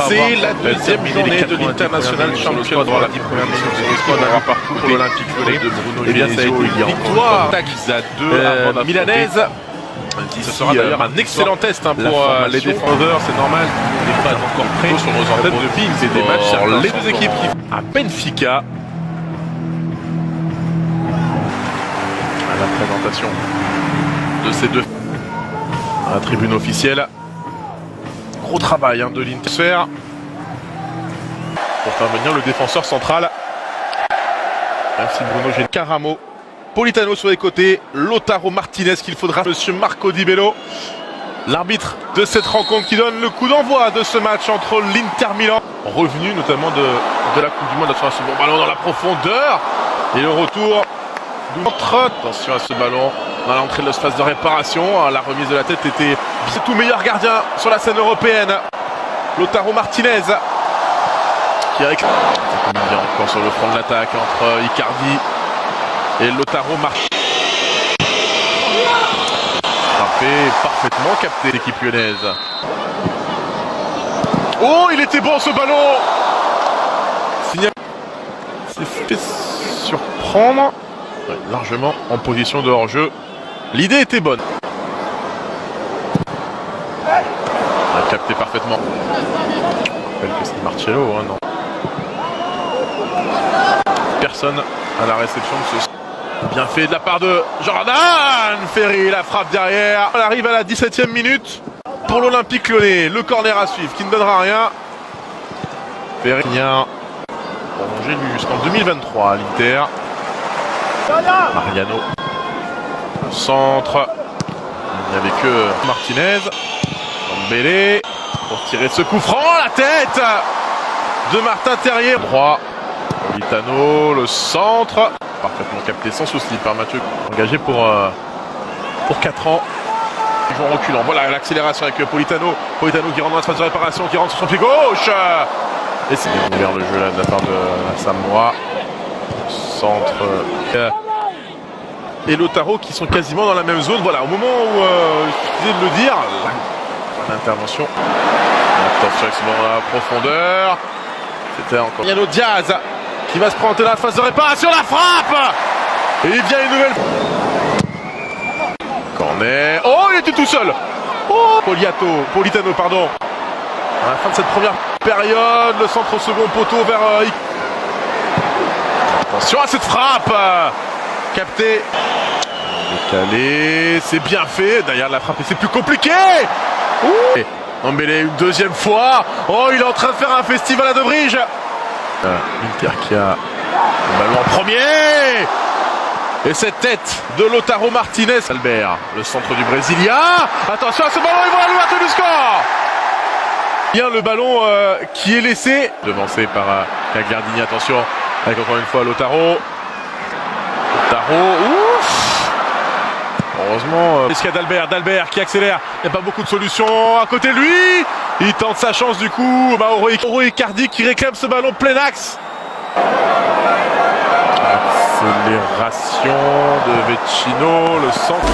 C'est la deuxième journée de l'International Championnat de la 10 premières minutes de l'espoir d'avoir parcours pour l'Olympique Lyonnais. Et bien, ça a été une victoire milanaise. Ce sera d'ailleurs un excellent test pour les défenseurs, c'est normal. On n'est pas encore prêts sur nos antennes de BeIN. C'est des matchs. Les deux équipes qui à Benfica. À la présentation de ces deux à la tribune officielle. Gros travail de l'Inter pour faire venir le défenseur central. Même si Bruno Gene Caramo. Politano sur les côtés, Lautaro Martinez qu'il faudra, monsieur Marco Di Bello, l'arbitre de cette rencontre qui donne le coup d'envoi de ce match entre l'Inter Milan, revenu notamment de la Coupe du Monde, attention à ce bon ballon dans la profondeur, et le retour d'Outre, attention à ce ballon dans l'entrée de l'espace de réparation, la remise de la tête était c'est tout meilleur gardien sur la scène européenne, Lautaro Martinez, qui a bien encore sur le front de l'attaque entre Icardi et Lautaro Martinez. Frappé, parfaitement capté l'équipe lyonnaise. Oh, il était bon ce ballon. Signal. C'est fait surprendre. Ouais, largement en position de hors-jeu. L'idée était bonne. On a capté parfaitement. Je rappelle que c'est Marcello, non. Personne à la réception de ce. Bien fait de la part de Jordan Ferry, la frappe derrière. On arrive à la 17e minute pour l'Olympique Lyonnais. Le corner à suivre qui ne donnera rien. Ferry prolongé lui jusqu'en 2023 à l'Inter. Mariano. Le centre. Il n'y avait que Martinez. Dembélé pour tirer ce coup franc. La tête de Martin Terrier. Droit. Politano, le centre. Parfaitement capté sans souci par Mathieu, engagé pour 4 ans. Joueur reculant, voilà l'accélération avec Politano. Politano qui rentre dans l'espace de réparation, qui rentre sur son pied gauche. Et c'est ouvert le jeu là de la part de Samoa. Centre. Et Lautaro qui sont quasiment dans la même zone. Voilà, au moment où je suffisait de le dire, l'intervention. Attention avec ce ballon dans la profondeur. C'était encore Yanno Diaz qui va se présenter dans la phase de réparation, la frappe. Et il vient une nouvelle. Corner. Oh, il était tout seul. Oh, Politano, pardon. À la fin de cette première période, le centre au second poteau vers. Attention à cette frappe. Capté. Décalé. C'est bien fait. Derrière la frappe, et c'est plus compliqué. Dembélé une deuxième fois. Oh, il est en train de faire un festival à De Vrij. L'Inter qui a le ballon en premier. Et cette tête de Lautaro Martinez. Albert, le centre du Brésilien. Attention à ce ballon, il voit l'ouverture du score. Bien le ballon qui est laissé. Devancé par Gagliardini, attention. Avec encore une fois Lautaro. Ouf. Heureusement, est-ce qu'il y a d'Albert qui accélère. Il n'y a pas beaucoup de solutions à côté de lui. Il tente sa chance du coup. Mauro Icardi qui réclame ce ballon plein axe. Accélération de Vecino, le centre.